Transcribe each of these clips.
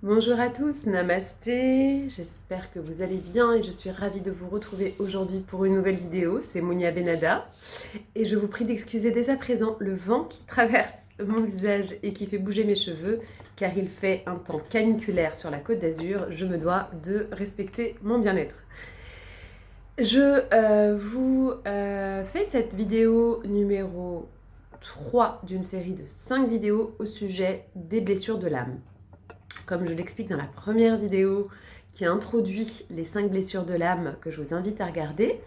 Bonjour à tous, namasté, j'espère que vous allez bien et je suis ravie de vous retrouver aujourd'hui pour une nouvelle vidéo, c'est Mounia Benada et je vous prie d'excuser dès à présent le vent qui traverse mon visage et qui fait bouger mes cheveux car il fait un temps caniculaire sur la Côte d'Azur, je me dois de respecter mon bien-être. Je vous fais cette vidéo numéro 3 d'une série de 5 vidéos au sujet des blessures de l'âme. Comme je l'explique dans la première vidéo qui introduit les 5 blessures de l'âme que je vous invite à regarder,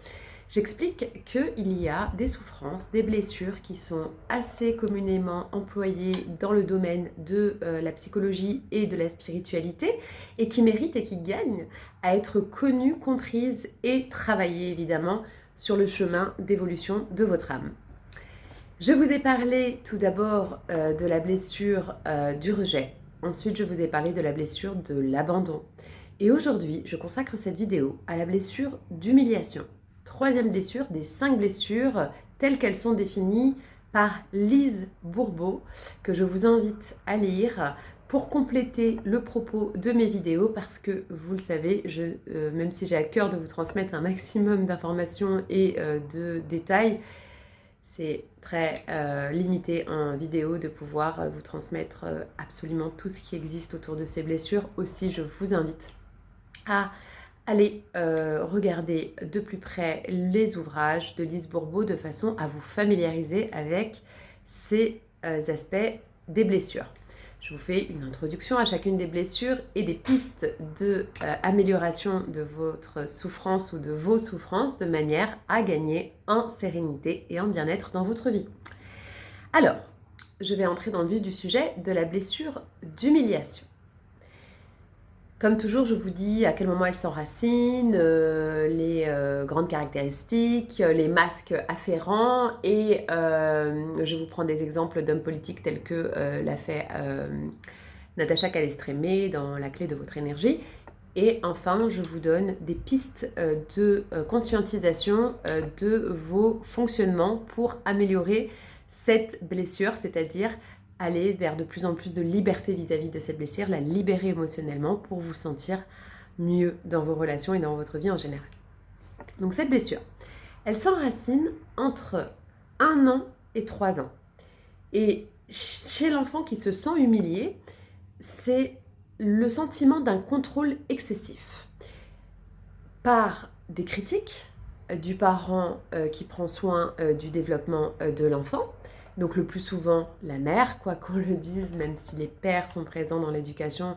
j'explique qu'il y a des souffrances, des blessures qui sont assez communément employées dans le domaine de la psychologie et de la spiritualité et qui méritent et qui gagnent à être connues, comprises et travaillées évidemment sur le chemin d'évolution de votre âme. Je vous ai parlé tout d'abord de la blessure du rejet. Ensuite, je vous ai parlé de la blessure de l'abandon. Et aujourd'hui, je consacre cette vidéo à la blessure d'humiliation. Troisième blessure des 5 blessures telles qu'elles sont définies par Lise Bourbeau, que je vous invite à lire pour compléter le propos de mes vidéos parce que, vous le savez, même si j'ai à cœur de vous transmettre un maximum d'informations et de détails, c'est très limité en vidéo de pouvoir vous transmettre absolument tout ce qui existe autour de ces blessures. Aussi, je vous invite à aller regarder de plus près les ouvrages de Lise Bourbeau de façon à vous familiariser avec ces aspects des blessures. Je vous fais une introduction à chacune des blessures et des pistes d'amélioration de votre souffrance ou de vos souffrances de manière à gagner en sérénité et en bien-être dans votre vie. Alors, je vais entrer dans le vif du sujet de la blessure d'humiliation. Comme toujours, je vous dis à quel moment elle s'enracine, les grandes caractéristiques, les masques afférents et je vous prends des exemples d'hommes politiques tels que l'a fait Natacha Calestrémé dans La clé de votre énergie. Et enfin, je vous donne des pistes de conscientisation de vos fonctionnements pour améliorer cette blessure, c'est-à-dire aller vers de plus en plus de liberté vis-à-vis de cette blessure, la libérer émotionnellement pour vous sentir mieux dans vos relations et dans votre vie en général. Donc cette blessure, elle s'enracine entre 1 an et 3 ans. Et chez l'enfant qui se sent humilié, c'est le sentiment d'un contrôle excessif par des critiques du parent qui prend soin du développement de l'enfant. Donc le plus souvent la mère, quoi qu'on le dise, même si les pères sont présents dans l'éducation,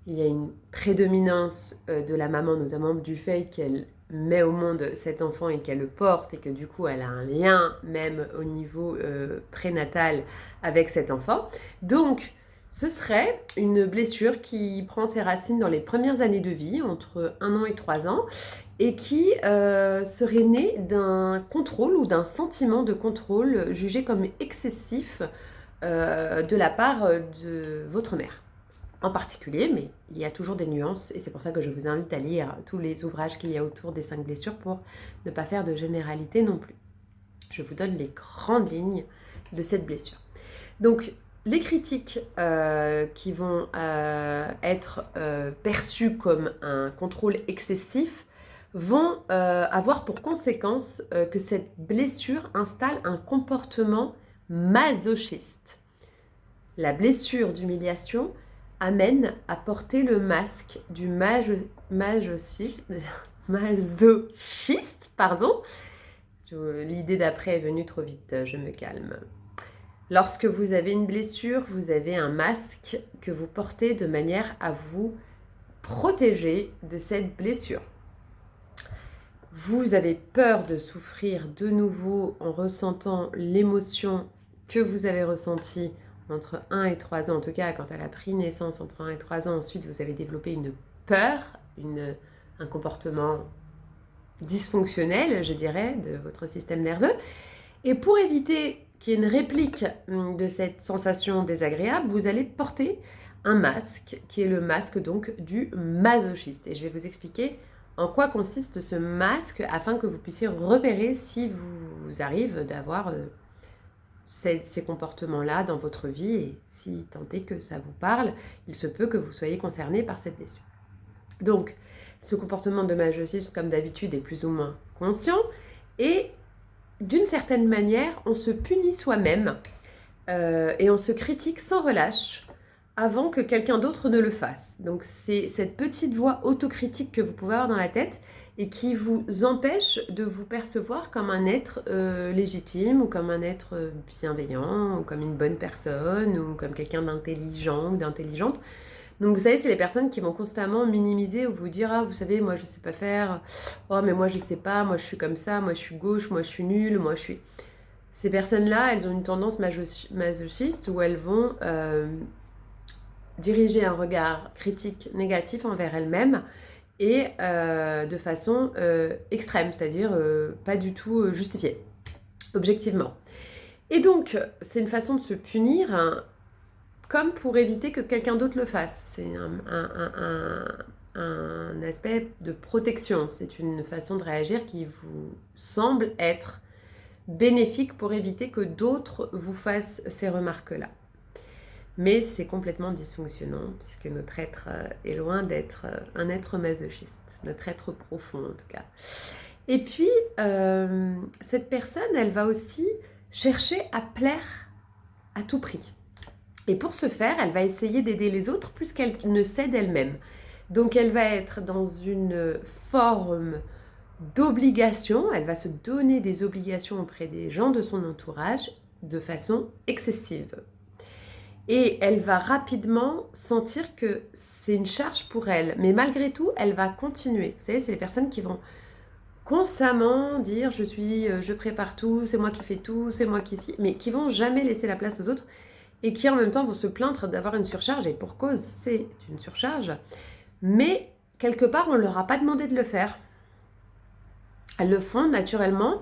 il y a une prédominance de la maman, notamment du fait qu'elle met au monde cet enfant et qu'elle le porte et que du coup elle a un lien même au niveau prénatal avec cet enfant. Donc ce serait une blessure qui prend ses racines dans les premières années de vie, entre 1 an et 3 ans, et qui serait née d'un contrôle ou d'un sentiment de contrôle jugé comme excessif de la part de votre mère. En particulier, mais il y a toujours des nuances et c'est pour ça que je vous invite à lire tous les ouvrages qu'il y a autour des 5 blessures pour ne pas faire de généralité non plus. Je vous donne les grandes lignes de cette blessure. Donc, les critiques qui vont être perçues comme un contrôle excessif vont avoir pour conséquence que cette blessure installe un comportement masochiste. La blessure d'humiliation amène à porter le masque du masochiste. L'idée d'après est venue trop vite, je me calme. Lorsque vous avez une blessure, vous avez un masque que vous portez de manière à vous protéger de cette blessure. Vous avez peur de souffrir de nouveau en ressentant l'émotion que vous avez ressentie entre 1 et 3 ans, en tout cas quand elle a pris naissance entre 1 et 3 ans, ensuite vous avez développé une peur, un comportement dysfonctionnel, je dirais, de votre système nerveux. Et pour éviter qu'il y ait une réplique de cette sensation désagréable, vous allez porter un masque qui est le masque donc du masochiste. Et je vais vous expliquer en quoi consiste ce masque afin que vous puissiez repérer si vous arrive d'avoir ces comportements-là dans votre vie, et si tant est que ça vous parle, il se peut que vous soyez concerné par cette blessure. Donc, ce comportement de masochisme, comme d'habitude, est plus ou moins conscient, et d'une certaine manière, on se punit soi-même et on se critique sans relâche avant que quelqu'un d'autre ne le fasse. Donc c'est cette petite voix autocritique que vous pouvez avoir dans la tête et qui vous empêche de vous percevoir comme un être légitime, ou comme un être bienveillant, ou comme une bonne personne, ou comme quelqu'un d'intelligent ou d'intelligente. Donc vous savez, c'est les personnes qui vont constamment minimiser ou vous dire « Ah, vous savez, moi je sais pas faire. Oh, mais moi je sais pas, moi je suis comme ça, moi je suis gauche, moi je suis nulle, moi je suis... » Ces personnes-là, elles ont une tendance masochiste où elles vont diriger un regard critique négatif envers elles-mêmes et de façon extrême, c'est-à-dire pas du tout justifiée, objectivement. Et donc, c'est une façon de se punir, hein, comme pour éviter que quelqu'un d'autre le fasse. C'est un aspect de protection, c'est une façon de réagir qui vous semble être bénéfique pour éviter que d'autres vous fassent ces remarques-là. Mais c'est complètement dysfonctionnant, puisque notre être est loin d'être un être masochiste, notre être profond en tout cas. Et puis, cette personne, elle va aussi chercher à plaire à tout prix. Et pour ce faire, elle va essayer d'aider les autres plus qu'elle ne s'aide elle-même. Donc elle va être dans une forme d'obligation, elle va se donner des obligations auprès des gens de son entourage de façon excessive. Et elle va rapidement sentir que c'est une charge pour elle, mais malgré tout, elle va continuer. Vous savez, c'est les personnes qui vont constamment dire je prépare tout, c'est moi qui fais tout, c'est moi qui... mais qui vont jamais laisser la place aux autres et qui en même temps vont se plaindre d'avoir une surcharge, et pour cause, c'est une surcharge. Mais quelque part, on ne leur a pas demandé de le faire. Elles le font naturellement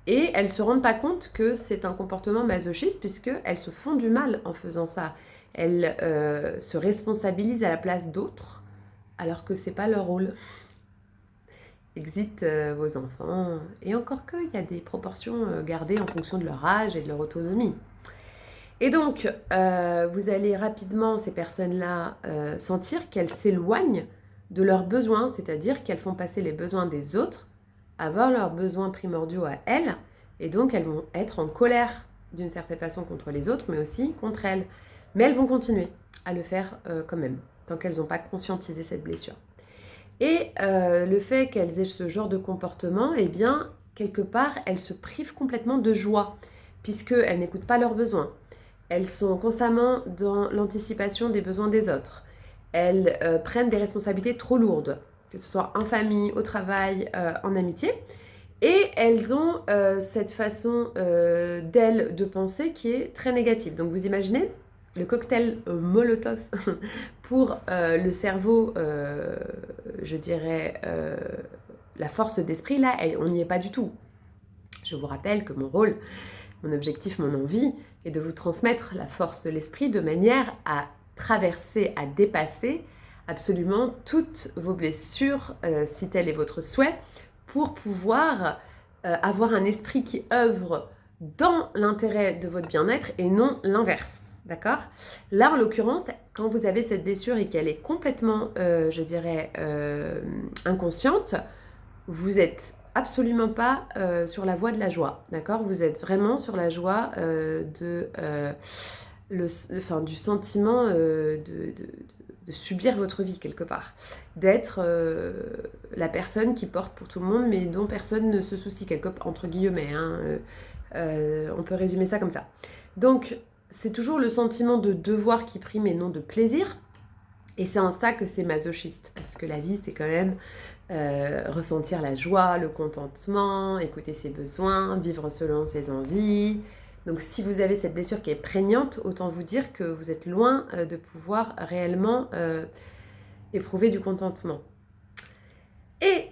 et elles ne se rendent pas compte que c'est un comportement masochiste, puisqu'elles se font du mal en faisant ça. Elles se responsabilisent à la place d'autres alors que ce n'est pas leur rôle. Exit vos enfants, et encore qu'il y a des proportions gardées en fonction de leur âge et de leur autonomie. Et donc, vous allez rapidement, ces personnes-là, sentir qu'elles s'éloignent de leurs besoins, c'est-à-dire qu'elles font passer les besoins des autres avant leurs besoins primordiaux à elles, et donc elles vont être en colère d'une certaine façon contre les autres, mais aussi contre elles. Mais elles vont continuer à le faire quand même, tant qu'elles n'ont pas conscientisé cette blessure. Et le fait qu'elles aient ce genre de comportement, eh bien, quelque part, elles se privent complètement de joie, puisqu'elles n'écoutent pas leurs besoins. Elles sont constamment dans l'anticipation des besoins des autres. Elles prennent des responsabilités trop lourdes, que ce soit en famille, au travail, en amitié. Et elles ont cette façon d'elles de penser qui est très négative. Donc vous imaginez le cocktail Molotov pour le cerveau, je dirais, la force d'esprit, là, on n'y est pas du tout. Je vous rappelle que mon rôle, mon objectif, mon envie est de vous transmettre la force de l'esprit de manière à traverser, à dépasser absolument toutes vos blessures, si tel est votre souhait, pour pouvoir avoir un esprit qui œuvre dans l'intérêt de votre bien-être et non l'inverse. D'accord ? Là, en l'occurrence, quand vous avez cette blessure et qu'elle est complètement, je dirais, inconsciente, vous êtes absolument pas sur la voie de la joie, d'accord ? Vous êtes vraiment sur la joie du sentiment de subir votre vie quelque part, d'être la personne qui porte pour tout le monde, mais dont personne ne se soucie, entre guillemets. On peut résumer ça comme ça. Donc, c'est toujours le sentiment de devoir qui prime et non de plaisir. Et c'est en ça que c'est masochiste, parce que la vie, c'est quand même ressentir la joie, le contentement, écouter ses besoins, vivre selon ses envies. Donc si vous avez cette blessure qui est prégnante, autant vous dire que vous êtes loin de pouvoir réellement éprouver du contentement. Et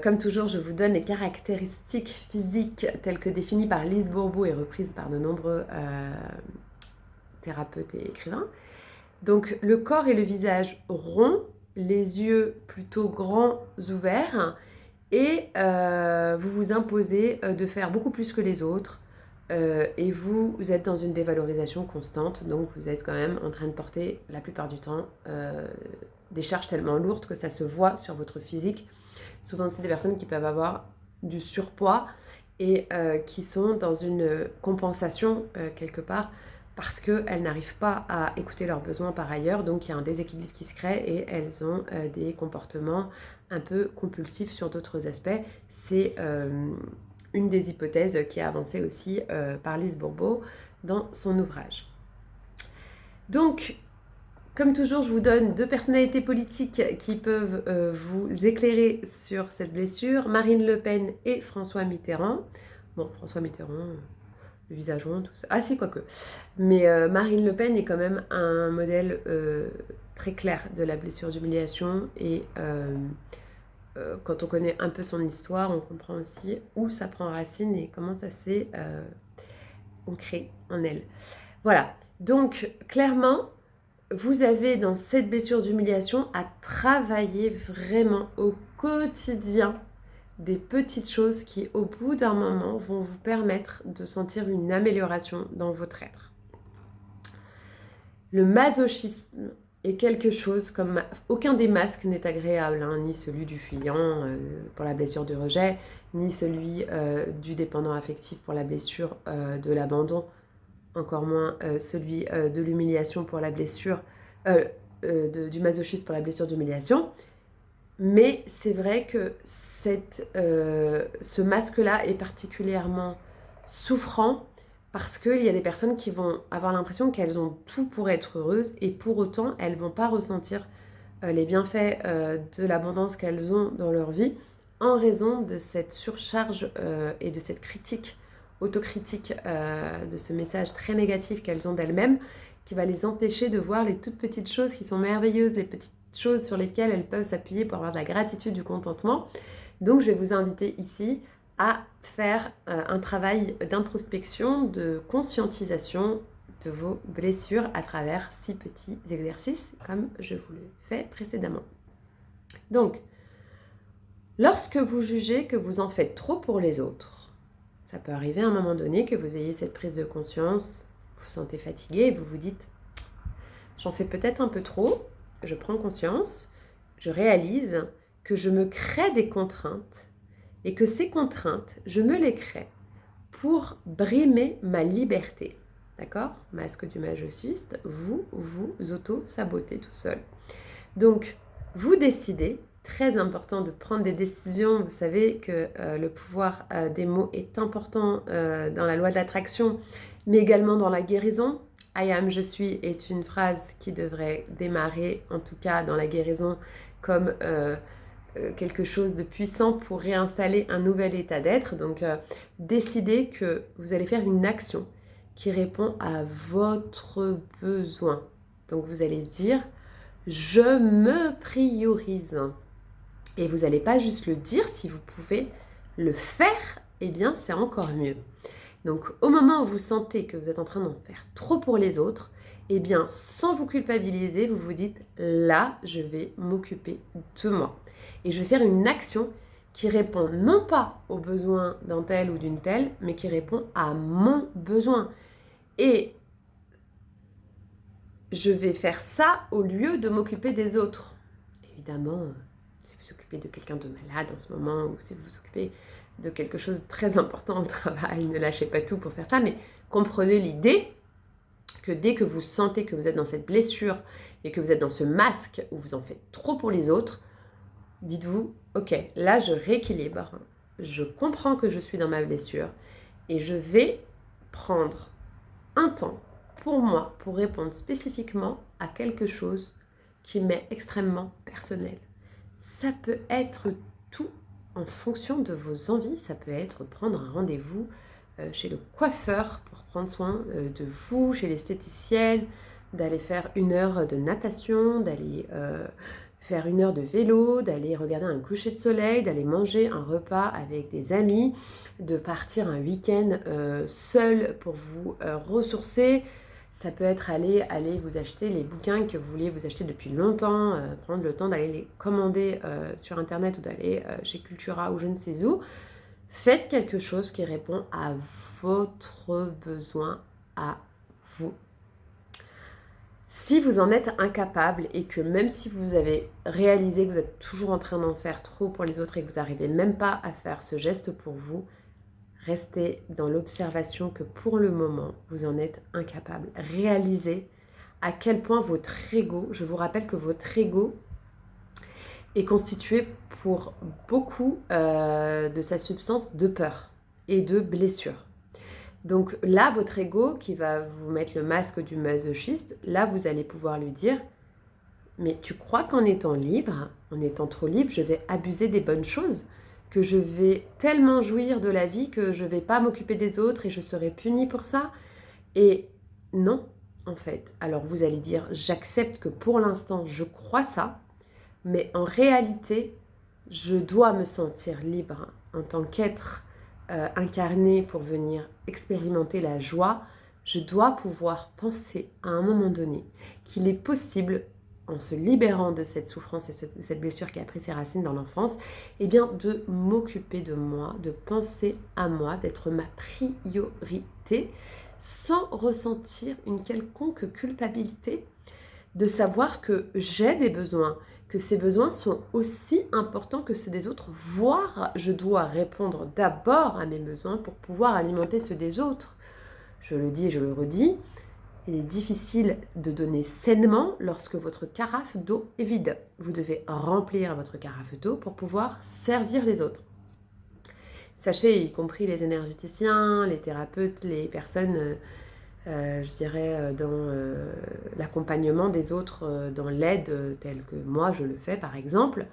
comme toujours, je vous donne les caractéristiques physiques telles que définies par Lise Bourbeau et reprises par de nombreux thérapeutes et écrivains. Donc le corps et le visage ronds, les yeux plutôt grands ouverts, et vous vous imposez de faire beaucoup plus que les autres, et vous êtes dans une dévalorisation constante, donc vous êtes quand même en train de porter la plupart du temps des charges tellement lourdes que ça se voit sur votre physique. Souvent, c'est des personnes qui peuvent avoir du surpoids et qui sont dans une compensation quelque part parce qu'elles n'arrivent pas à écouter leurs besoins par ailleurs, donc il y a un déséquilibre qui se crée et elles ont des comportements un peu compulsifs sur d'autres aspects. C'est une des hypothèses qui est avancée aussi par Lise Bourbeau dans son ouvrage. Donc, comme toujours, je vous donne 2 personnalités politiques qui peuvent vous éclairer sur cette blessure, Marine Le Pen et François Mitterrand. Bon, François Mitterrand, le visage rond, tout ça. Ah si, quoique. Mais Marine Le Pen est quand même un modèle très clair de la blessure d'humiliation et quand on connaît un peu son histoire, on comprend aussi où ça prend racine et comment ça s'est ancré en elle. Voilà, donc clairement, vous avez dans cette blessure d'humiliation à travailler vraiment au quotidien des petites choses qui, au bout d'un moment, vont vous permettre de sentir une amélioration dans votre être. Le masochisme est quelque chose comme... Aucun des masques n'est agréable, hein, ni celui du fuyant pour la blessure de rejet, ni celui du dépendant affectif pour la blessure de l'abandon, encore moins celui de l'humiliation pour la blessure, du masochisme pour la blessure d'humiliation. Mais c'est vrai que ce masque-là est particulièrement souffrant parce qu'il y a des personnes qui vont avoir l'impression qu'elles ont tout pour être heureuses et pour autant, elles ne vont pas ressentir les bienfaits de l'abondance qu'elles ont dans leur vie en raison de cette surcharge et de cette critique, autocritique, de ce message très négatif qu'elles ont d'elles-mêmes qui va les empêcher de voir les toutes petites choses qui sont merveilleuses, les petites choses sur lesquelles elles peuvent s'appuyer pour avoir de la gratitude, du contentement. Donc je vais vous inviter ici à faire un travail d'introspection, de conscientisation de vos blessures à travers 6 petits exercices comme je vous l'ai fait précédemment. Donc, lorsque vous jugez que vous en faites trop pour les autres, ça peut arriver à un moment donné que vous ayez cette prise de conscience, vous vous sentez fatigué et vous vous dites « j'en fais peut-être un peu trop », je prends conscience, je réalise que je me crée des contraintes et que ces contraintes, je me les crée pour brimer ma liberté. D'accord ? Masque du masochiste, vous auto-sabotez tout seul. Donc, vous décidez, très important de prendre des décisions. Vous savez que le pouvoir des mots est important dans la loi de l'attraction, mais également dans la guérison. I am, je suis est une phrase qui devrait démarrer, en tout cas dans la guérison, comme quelque chose de puissant pour réinstaller un nouvel état d'être. Donc, décidez que vous allez faire une action qui répond à votre besoin. Donc, vous allez dire « je me priorise ». Et vous n'allez pas juste le dire, si vous pouvez le faire, eh bien, c'est encore mieux. Donc, au moment où vous sentez que vous êtes en train d'en faire trop pour les autres, eh bien, sans vous culpabiliser, vous vous dites « là, je vais m'occuper de moi ». Et je vais faire une action qui répond non pas aux besoins d'un tel ou d'une telle, mais qui répond à mon besoin. Et je vais faire ça au lieu de m'occuper des autres. Évidemment, si vous vous occupez de quelqu'un de malade en ce moment, ou si vous vous occupez de quelque chose de très important au travail, ne lâchez pas tout pour faire ça, mais comprenez l'idée que dès que vous sentez que vous êtes dans cette blessure et que vous êtes dans ce masque où vous en faites trop pour les autres, dites-vous, ok, là je rééquilibre, je comprends que je suis dans ma blessure et je vais prendre un temps pour moi pour répondre spécifiquement à quelque chose qui m'est extrêmement personnel. Ça peut être tout en fonction de vos envies, ça peut être prendre un rendez-vous chez le coiffeur pour prendre soin de vous, chez l'esthéticienne, d'aller faire 1 heure de natation, d'aller faire 1 heure de vélo, d'aller regarder un coucher de soleil, d'aller manger un repas avec des amis, de partir un week-end seul pour vous ressourcer. Ça peut être aller vous acheter les bouquins que vous vouliez vous acheter depuis longtemps, prendre le temps d'aller les commander sur Internet ou d'aller chez Cultura ou je ne sais où. Faites quelque chose qui répond à votre besoin à vous. Si vous en êtes incapable et que même si vous avez réalisé que vous êtes toujours en train d'en faire trop pour les autres et que vous n'arrivez même pas à faire ce geste pour vous, restez dans l'observation que pour le moment, vous en êtes incapable. Réalisez à quel point votre ego, je vous rappelle que votre ego est constitué pour beaucoup de sa substance de peur et de blessure. Donc là, votre ego qui va vous mettre le masque du masochiste, là, vous allez pouvoir lui dire « Mais tu crois qu'en étant libre, en étant trop libre, je vais abuser des bonnes choses, que je vais tellement jouir de la vie que je ne vais pas m'occuper des autres et je serai punie pour ça ?» Et non, en fait. Alors vous allez dire « J'accepte que pour l'instant, je crois ça, mais en réalité, je dois me sentir libre en tant qu'être incarné pour venir expérimenter la joie. Je dois pouvoir penser à un moment donné qu'il est possible, en se libérant de cette souffrance et cette blessure qui a pris ses racines dans l'enfance, eh bien de m'occuper de moi, de penser à moi, d'être ma priorité, sans ressentir une quelconque culpabilité, de savoir que j'ai des besoins, que ces besoins sont aussi importants que ceux des autres, voire je dois répondre d'abord à mes besoins pour pouvoir alimenter ceux des autres. Je le dis et je le redis, il est difficile de donner sainement lorsque votre carafe d'eau est vide. Vous devez remplir votre carafe d'eau pour pouvoir servir les autres. Sachez, y compris les énergéticiens, les thérapeutes, les personnes... je dirais, dans l'accompagnement des autres, dans l'aide telle que moi je le fais par exemple,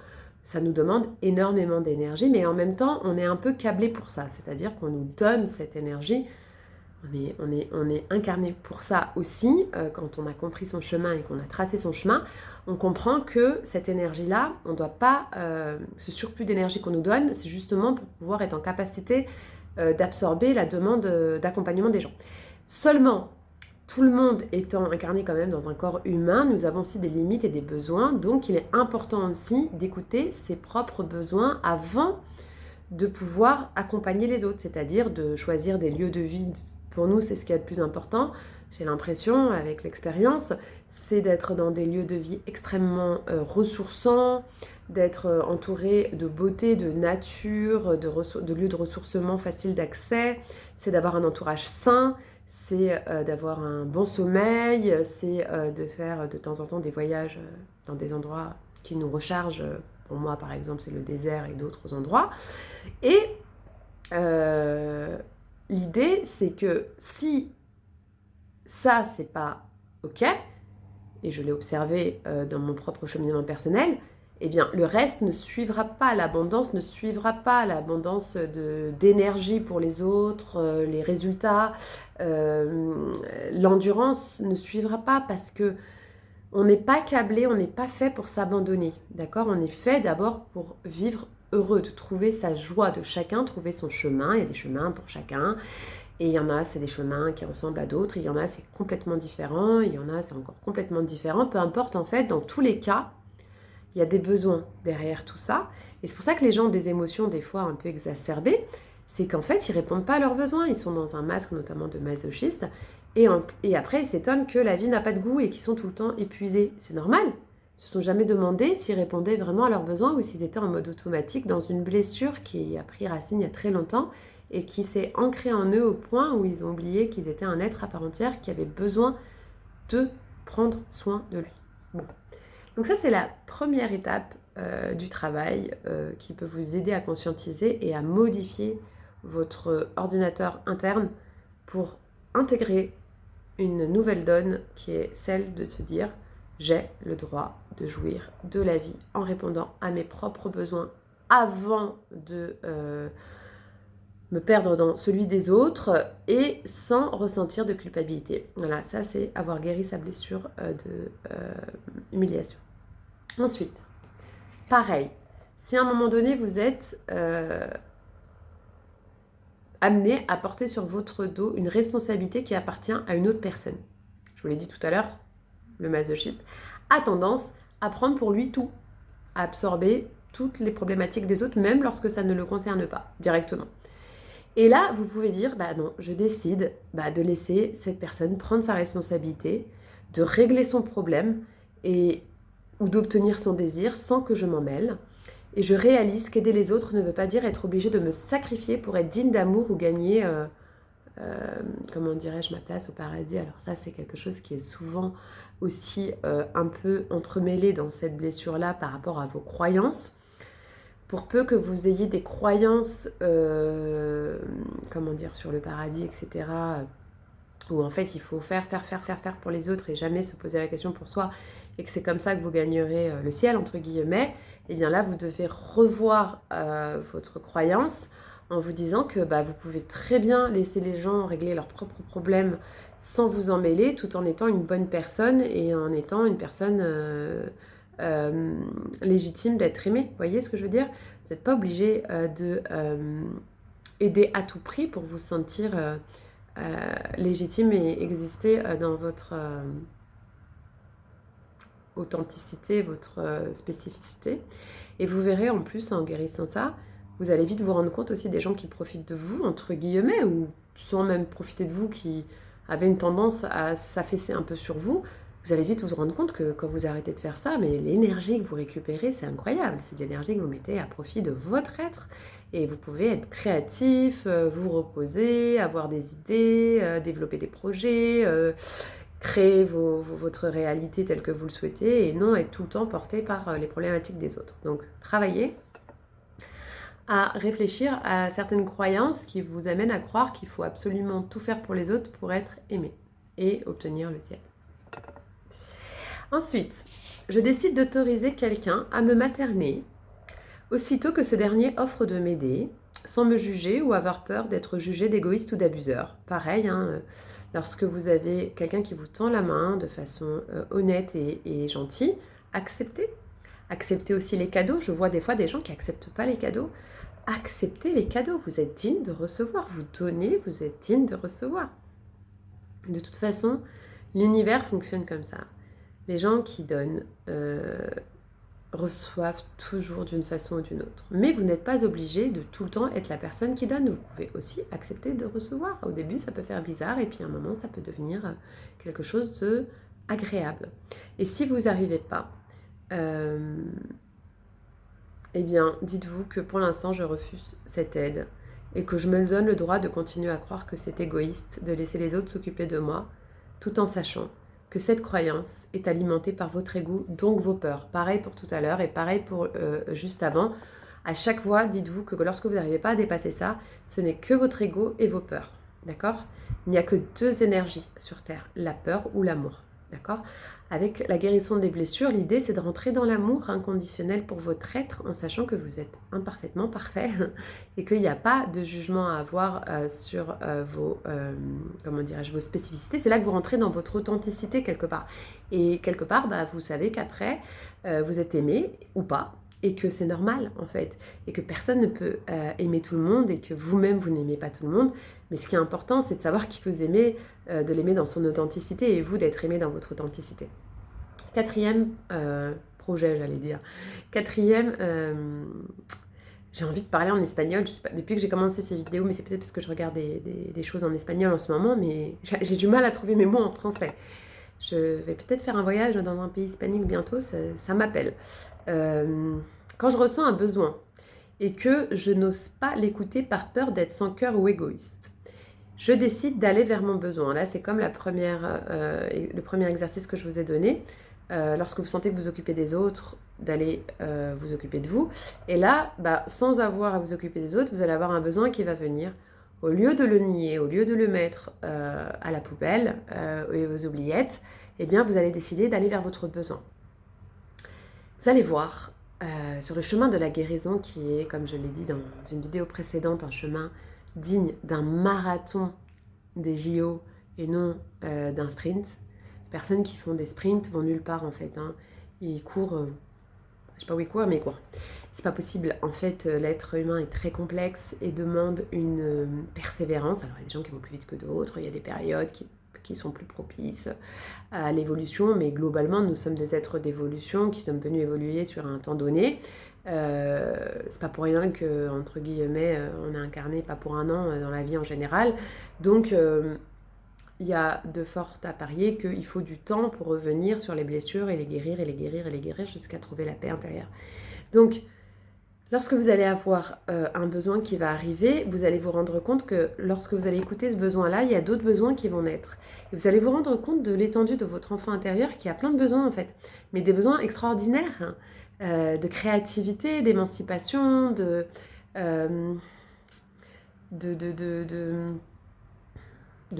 ça nous demande énormément d'énergie, mais en même temps, on est un peu câblé pour ça, c'est-à-dire qu'on nous donne cette énergie, on est incarné pour ça aussi, quand on a compris son chemin et qu'on a tracé son chemin, on comprend que cette énergie-là, on ne doit pas, ce surplus d'énergie qu'on nous donne, c'est justement pour pouvoir être en capacité d'absorber la demande d'accompagnement des gens. Seulement, tout le monde étant incarné quand même dans un corps humain, nous avons aussi des limites et des besoins, donc il est important aussi d'écouter ses propres besoins avant de pouvoir accompagner les autres, c'est-à-dire de choisir des lieux de vie. Pour nous, c'est ce qui est le plus important, j'ai l'impression, avec l'expérience, c'est d'être dans des lieux de vie extrêmement ressourçants, d'être entouré de beauté, de nature, de lieux de ressourcement faciles d'accès, c'est d'avoir un entourage sain, c'est d'avoir un bon sommeil, c'est de faire de temps en temps des voyages dans des endroits qui nous rechargent. Pour moi, par exemple, c'est le désert et d'autres endroits. Et l'idée, c'est que si ça, c'est pas OK, et je l'ai observé dans mon propre cheminement personnel, eh bien, le reste ne suivra pas, l'abondance ne suivra pas, l'abondance d'énergie pour les autres, les résultats, l'endurance ne suivra pas parce que on n'est pas câblé, on n'est pas fait pour s'abandonner, d'accord ? On est fait d'abord pour vivre heureux, de trouver sa joie de chacun, trouver son chemin, il y a des chemins pour chacun, et il y en a, c'est des chemins qui ressemblent à d'autres, il y en a, c'est complètement différent, il y en a, c'est encore complètement différent, peu importe en fait, dans tous les cas, il y a des besoins derrière tout ça. Et c'est pour ça que les gens ont des émotions des fois un peu exacerbées. C'est qu'en fait, ils ne répondent pas à leurs besoins. Ils sont dans un masque notamment de masochistes. Et après, ils s'étonnent que la vie n'a pas de goût et qu'ils sont tout le temps épuisés. C'est normal. Ils ne se sont jamais demandé s'ils répondaient vraiment à leurs besoins ou s'ils étaient en mode automatique dans une blessure qui a pris racine il y a très longtemps et qui s'est ancrée en eux au point où ils ont oublié qu'ils étaient un être à part entière qui avait besoin de prendre soin de lui. Bon. Donc ça, c'est la première étape du travail qui peut vous aider à conscientiser et à modifier votre ordinateur interne pour intégrer une nouvelle donne qui est celle de se dire « j'ai le droit de jouir de la vie en répondant à mes propres besoins avant de me perdre dans celui des autres et sans ressentir de culpabilité. » Voilà, ça c'est avoir guéri sa blessure d'humiliation. Ensuite, pareil, si à un moment donné vous êtes amené à porter sur votre dos une responsabilité qui appartient à une autre personne, je vous l'ai dit tout à l'heure, le masochiste a tendance à prendre pour lui tout, à absorber toutes les problématiques des autres, même lorsque ça ne le concerne pas directement. Et là, vous pouvez dire, bah non, je décide de laisser cette personne prendre sa responsabilité, de régler son problème ou d'obtenir son désir sans que je m'en mêle. Et je réalise qu'aider les autres ne veut pas dire être obligé de me sacrifier pour être digne d'amour ou gagner, comment dirais-je, ma place au paradis. Alors ça, c'est quelque chose qui est souvent aussi un peu entremêlé dans cette blessure-là par rapport à vos croyances. Pour peu que vous ayez des croyances, sur le paradis, etc., où en fait il faut faire pour les autres et jamais se poser la question pour soi, et que c'est comme ça que vous gagnerez le ciel, entre guillemets, et bien là vous devez revoir votre croyance en vous disant que vous pouvez très bien laisser les gens régler leurs propres problèmes sans vous en mêler, tout en étant une bonne personne et en étant une personne légitime d'être aimée. Vous voyez ce que je veux dire? Vous n'êtes pas obligé de aider à tout prix pour vous sentir légitime et exister dans votre authenticité, votre spécificité. Et vous verrez en plus, en guérissant ça, vous allez vite vous rendre compte aussi des gens qui profitent de vous, entre guillemets, ou sans même profiter de vous, qui avaient une tendance à s'affaisser un peu sur vous. Vous allez vite vous rendre compte que quand vous arrêtez de faire ça, mais l'énergie que vous récupérez, c'est incroyable. C'est de l'énergie que vous mettez à profit de votre être. Et vous pouvez être créatif, vous reposer, avoir des idées, développer des projets, créer votre réalité telle que vous le souhaitez et non être tout le temps porté par les problématiques des autres. Donc, travaillez à réfléchir à certaines croyances qui vous amènent à croire qu'il faut absolument tout faire pour les autres pour être aimé et obtenir le ciel. Ensuite, je décide d'autoriser quelqu'un à me materner aussitôt que ce dernier offre de m'aider, sans me juger ou avoir peur d'être jugé d'égoïste ou d'abuseur. Pareil, lorsque vous avez quelqu'un qui vous tend la main de façon honnête et gentille, acceptez. Acceptez aussi les cadeaux. Je vois des fois des gens qui n'acceptent pas les cadeaux. Acceptez les cadeaux. Vous êtes digne de recevoir. Vous donnez, vous êtes digne de recevoir. De toute façon, l'univers fonctionne comme ça. Les gens qui donnent reçoivent toujours d'une façon ou d'une autre. Mais vous n'êtes pas obligé de tout le temps être la personne qui donne. Vous pouvez aussi accepter de recevoir. Au début, ça peut faire bizarre et puis à un moment, ça peut devenir quelque chose d'agréable. Et si vous n'arrivez pas, eh bien, dites-vous que pour l'instant, je refuse cette aide et que je me donne le droit de continuer à croire que c'est égoïste de laisser les autres s'occuper de moi, tout en sachant que cette croyance est alimentée par votre ego, donc vos peurs. Pareil pour tout à l'heure et pareil pour juste avant. À chaque fois, dites-vous que lorsque vous n'arrivez pas à dépasser ça, ce n'est que votre ego et vos peurs. D'accord? Il n'y a que deux énergies sur Terre, la peur ou l'amour. D'accord? Avec la guérison des blessures, l'idée c'est de rentrer dans l'amour inconditionnel pour votre être en sachant que vous êtes imparfaitement parfait et qu'il n'y a pas de jugement à avoir sur vos spécificités. C'est là que vous rentrez dans votre authenticité quelque part. Et quelque part, vous savez qu'après, vous êtes aimé ou pas et que c'est normal en fait. Et que personne ne peut aimer tout le monde et que vous-même, vous n'aimez pas tout le monde. Mais ce qui est important, c'est de savoir qui vous aimez, de l'aimer dans son authenticité et vous d'être aimé dans votre authenticité. Quatrième projet, j'allais dire. Quatrième, j'ai envie de parler en espagnol. Je sais pas, depuis que j'ai commencé ces vidéos, mais c'est peut-être parce que je regarde des choses en espagnol en ce moment, mais j'ai du mal à trouver mes mots en français. Je vais peut-être faire un voyage dans un pays hispanique bientôt, ça m'appelle. Quand je ressens un besoin et que je n'ose pas l'écouter par peur d'être sans cœur ou égoïste, je décide d'aller vers mon besoin. Là, c'est comme le premier exercice que je vous ai donné. Lorsque vous sentez que vous occupez des autres, d'aller vous occuper de vous. Et là, sans avoir à vous occuper des autres, vous allez avoir un besoin qui va venir. Au lieu de le nier, au lieu de le mettre à la poubelle et aux oubliettes, eh bien, vous allez décider d'aller vers votre besoin. Vous allez voir sur le chemin de la guérison qui est, comme je l'ai dit dans une vidéo précédente, un chemin digne d'un marathon des JO et non d'un sprint. Les personnes qui font des sprints vont nulle part en fait. Ils courent, je sais pas où ils courent, mais ils courent. C'est pas possible. En fait, l'être humain est très complexe et demande une persévérance. Alors il y a des gens qui vont plus vite que d'autres, il y a des périodes qui sont plus propices à l'évolution, mais globalement, nous sommes des êtres d'évolution qui sommes venus évoluer sur un temps donné. C'est pas pour rien que, entre guillemets, on a incarné pas pour un an dans la vie en général. Donc, il y a de fortes à parier qu'il faut du temps pour revenir sur les blessures et les guérir et les guérir et les guérir jusqu'à trouver la paix intérieure. Donc, lorsque vous allez avoir un besoin qui va arriver, vous allez vous rendre compte que lorsque vous allez écouter ce besoin-là, il y a d'autres besoins qui vont naître. Et vous allez vous rendre compte de l'étendue de votre enfant intérieur qui a plein de besoins en fait, mais des besoins extraordinaires, de créativité, d'émancipation, de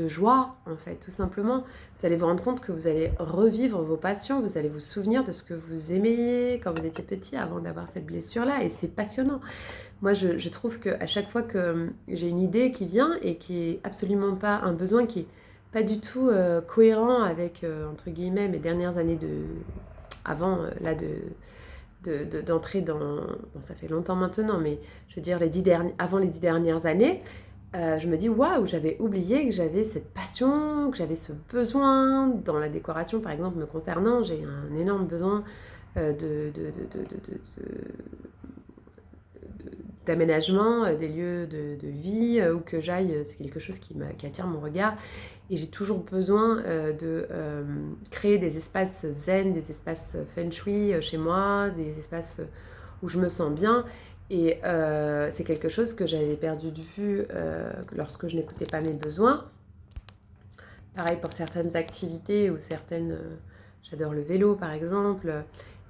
joie, en fait, tout simplement. Vous allez vous rendre compte que vous allez revivre vos passions, vous allez vous souvenir de ce que vous aimiez quand vous étiez petit avant d'avoir cette blessure-là, et c'est passionnant. Moi, je trouve qu'à chaque fois que j'ai une idée qui vient et qui est absolument pas un besoin, qui est pas du tout cohérent avec, entre guillemets, mes dernières années avant, là, d'entrer dans... Bon, ça fait longtemps maintenant, mais je veux dire, avant les 10 dernières années, je me dis, waouh, j'avais oublié que j'avais cette passion, que j'avais ce besoin. Dans la décoration, par exemple, me concernant, j'ai un énorme besoin d'aménagement des lieux de vie, où que j'aille, c'est quelque chose qui attire mon regard. Et j'ai toujours besoin de créer des espaces zen, des espaces feng shui chez moi, des espaces où je me sens bien. Et c'est quelque chose que j'avais perdu de vue lorsque je n'écoutais pas mes besoins. Pareil pour certaines activités ou certaines... j'adore le vélo par exemple.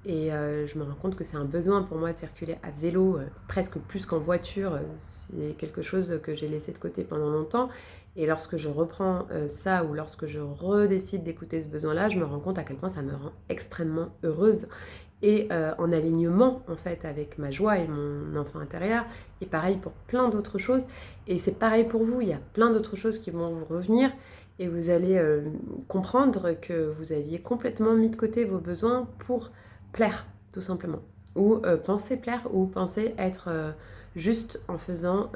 Et je me rends compte que c'est un besoin pour moi de circuler à vélo, presque plus qu'en voiture. C'est quelque chose que j'ai laissé de côté pendant longtemps. Et lorsque je reprends ça, ou lorsque je redécide d'écouter ce besoin-là, je me rends compte à quel point ça me rend extrêmement heureuse. Et en alignement en fait avec ma joie et mon enfant intérieur. Et pareil pour plein d'autres choses. Et c'est pareil pour vous, il y a plein d'autres choses qui vont vous revenir. Et vous allez comprendre que vous aviez complètement mis de côté vos besoins pour plaire, tout simplement. Ou penser plaire, ou penser être juste en faisant...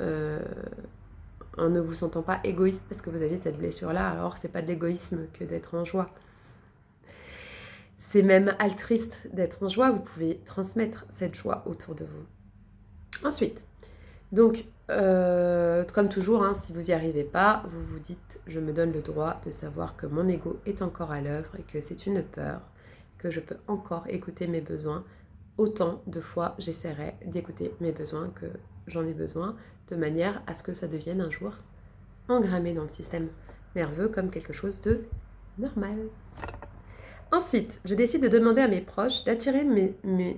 en ne vous sentant pas égoïste parce que vous aviez cette blessure-là. Alors, c'est pas de l'égoïsme que d'être en joie. C'est même altruiste d'être en joie. Vous pouvez transmettre cette joie autour de vous. Ensuite, donc, comme toujours, hein, si vous n'y arrivez pas, vous vous dites « Je me donne le droit de savoir que mon ego est encore à l'œuvre et que c'est une peur, que je peux encore écouter mes besoins. Autant de fois, j'essaierai d'écouter mes besoins que j'en ai besoin, de manière à ce que ça devienne un jour engrammé dans le système nerveux comme quelque chose de normal. » Ensuite, je décide de demander à mes proches d'attirer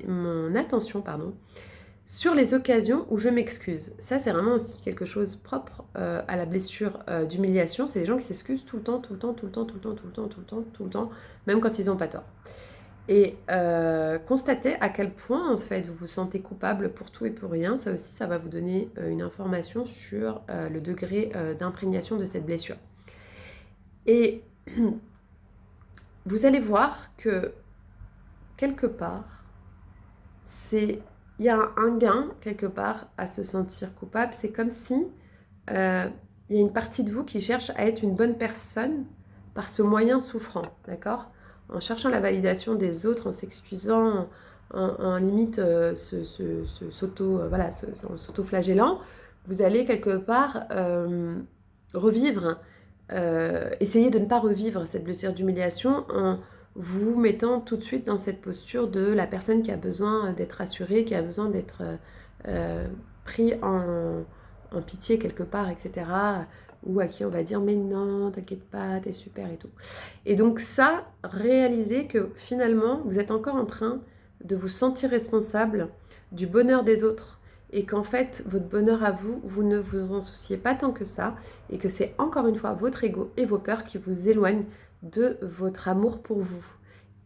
mon attention sur les occasions où je m'excuse. Ça, c'est vraiment aussi quelque chose propre à la blessure d'humiliation. C'est les gens qui s'excusent tout le temps, même quand ils n'ont pas tort. Et constatez à quel point, en fait, vous vous sentez coupable pour tout et pour rien. Ça aussi, ça va vous donner une information sur le degré d'imprégnation de cette blessure. Et vous allez voir que, quelque part, il y a un gain, quelque part, à se sentir coupable. C'est comme si il y a une partie de vous qui cherche à être une bonne personne par ce moyen souffrant, d'accord ? En cherchant la validation des autres, en s'excusant, en limite s'auto-flagellant, vous allez quelque part revivre, essayer de ne pas revivre cette blessure d'humiliation en vous mettant tout de suite dans cette posture de la personne qui a besoin d'être rassurée, qui a besoin d'être pris en pitié quelque part, etc., ou à qui on va dire « mais non, t'inquiète pas, t'es super et tout ». Et donc ça, réalisez que finalement, vous êtes encore en train de vous sentir responsable du bonheur des autres et qu'en fait, votre bonheur à vous, vous ne vous en souciez pas tant que ça et que c'est encore une fois votre ego et vos peurs qui vous éloignent de votre amour pour vous.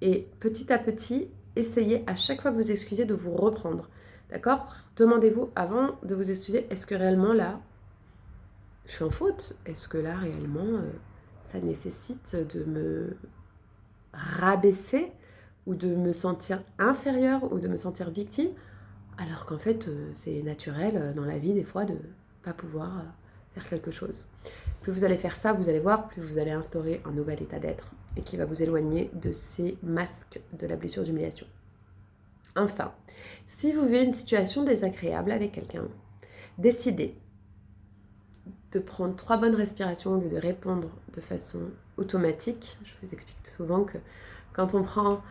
Et petit à petit, essayez à chaque fois que vous excusez de vous reprendre. D'accord ? Demandez-vous avant de vous excuser, est-ce que réellement là, je suis en faute? Est-ce que là, réellement, ça nécessite de me rabaisser ou de me sentir inférieure ou de me sentir victime? Alors qu'en fait, c'est naturel dans la vie, des fois, de ne pas pouvoir faire quelque chose. Plus vous allez faire ça, vous allez voir, plus vous allez instaurer un nouvel état d'être et qui va vous éloigner de ces masques de la blessure d'humiliation. Enfin, si vous vivez une situation désagréable avec quelqu'un, décidez de prendre 3 bonnes respirations au lieu de répondre de façon automatique. Je vous explique souvent que quand on prend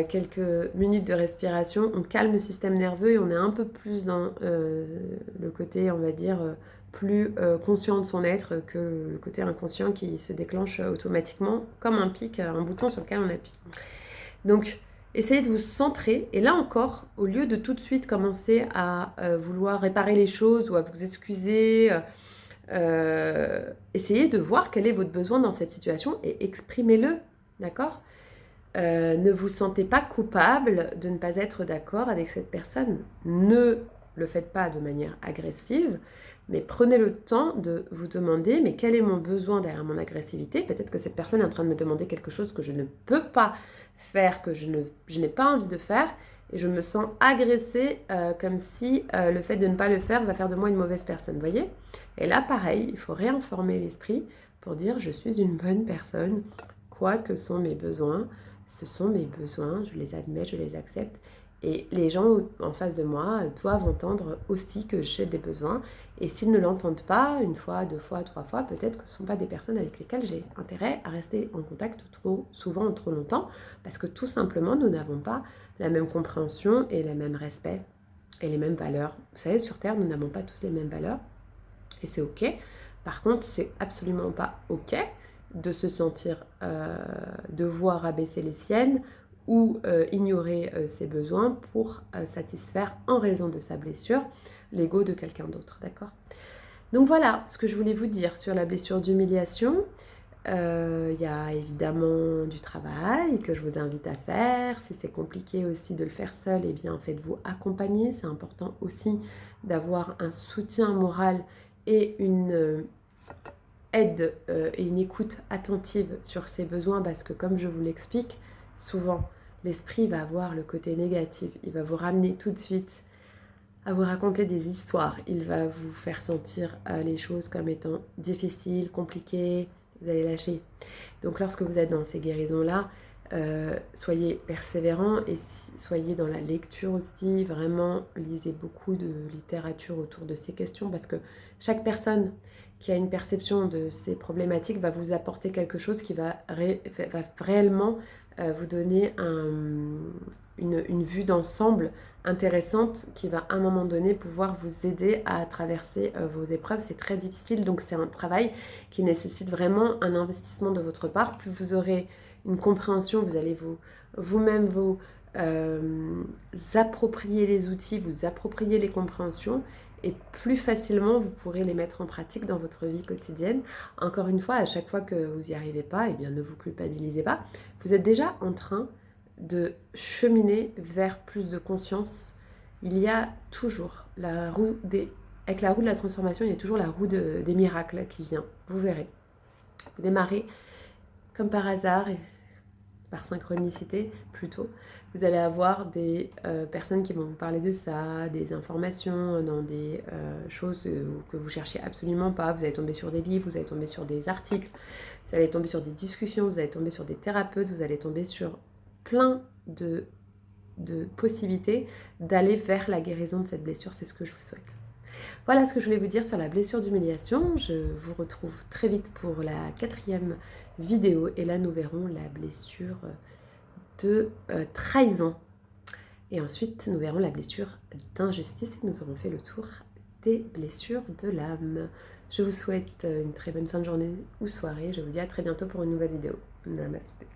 quelques minutes de respiration, on calme le système nerveux et on est un peu plus dans le côté, on va dire, plus conscient de son être que le côté inconscient qui se déclenche automatiquement comme un pic, un bouton sur lequel on appuie. Donc, essayez de vous centrer. Et là encore, au lieu de tout de suite commencer à vouloir réparer les choses ou à vous excuser, essayez de voir quel est votre besoin dans cette situation et exprimez-le, d'accord ? Ne vous sentez pas coupable de ne pas être d'accord avec cette personne. Ne le faites pas de manière agressive, mais prenez le temps de vous demander mais quel est mon besoin derrière mon agressivité ? Peut-être que cette personne est en train de me demander quelque chose que je ne peux pas faire, que je n'ai pas envie de faire, et je me sens agressée comme si le fait de ne pas le faire va faire de moi une mauvaise personne, voyez ? Et là, pareil, il faut réinformer l'esprit pour dire je suis une bonne personne, quoi que sont mes besoins, ce sont mes besoins, je les admets, je les accepte. Et les gens en face de moi doivent entendre aussi que j'ai des besoins. Et s'ils ne l'entendent pas, une fois, 2 fois, 3 fois, peut-être que ce ne sont pas des personnes avec lesquelles j'ai intérêt à rester en contact trop souvent ou trop longtemps, parce que tout simplement, nous n'avons pas la même compréhension et le même respect et les mêmes valeurs. Vous savez, sur Terre, nous n'avons pas tous les mêmes valeurs, et c'est ok. Par contre, c'est absolument pas ok de se sentir devoir abaisser les siennes ou ignorer ses besoins pour satisfaire, en raison de sa blessure, l'ego de quelqu'un d'autre, d'accord ? Donc voilà ce que je voulais vous dire sur la blessure d'humiliation. Il y a évidemment du travail que je vous invite à faire. Si c'est compliqué aussi de le faire seul, eh bien faites-vous accompagner. C'est important aussi d'avoir un soutien moral et une aide et une écoute attentive sur ses besoins, parce que comme je vous l'explique, souvent l'esprit va avoir le côté négatif, il va vous ramener tout de suite à vous raconter des histoires, il va vous faire sentir les choses comme étant difficiles, compliquées, vous allez lâcher. Donc lorsque vous êtes dans ces guérisons-là, soyez persévérants et soyez dans la lecture aussi, vraiment lisez beaucoup de littérature autour de ces questions, parce que chaque personne qui a une perception de ces problématiques va vous apporter quelque chose qui va réellement vous donner une vue d'ensemble intéressante qui va à un moment donné pouvoir vous aider à traverser vos épreuves. C'est très difficile, donc c'est un travail qui nécessite vraiment un investissement de votre part. Plus vous aurez une compréhension, vous allez vous-même vous approprier les outils, vous approprier les compréhensions, et plus facilement vous pourrez les mettre en pratique dans votre vie quotidienne. Encore une fois, à chaque fois que vous n'y arrivez pas, eh bien ne vous culpabilisez pas. Vous êtes déjà en train de cheminer vers plus de conscience. Il y a toujours la roue avec la roue de la transformation, il y a toujours la roue des miracles qui vient. Vous verrez. Vous démarrez comme par hasard, et par synchronicité plutôt, vous allez avoir des personnes qui vont vous parler de ça, des informations dans des choses que vous cherchez absolument pas. Vous allez tomber sur des livres, vous allez tomber sur des articles, vous allez tomber sur des discussions, vous allez tomber sur des thérapeutes, vous allez tomber sur plein de possibilités d'aller vers la guérison de cette blessure. C'est ce que je vous souhaite. Voilà ce que je voulais vous dire sur la blessure d'humiliation. Je vous retrouve très vite pour la 4e vidéo, et là nous verrons la blessure de trahison, et ensuite nous verrons la blessure d'injustice, et nous aurons fait le tour des blessures de l'âme. Je vous souhaite une très bonne fin de journée ou soirée. Je vous dis à très bientôt pour une nouvelle vidéo. Namasté.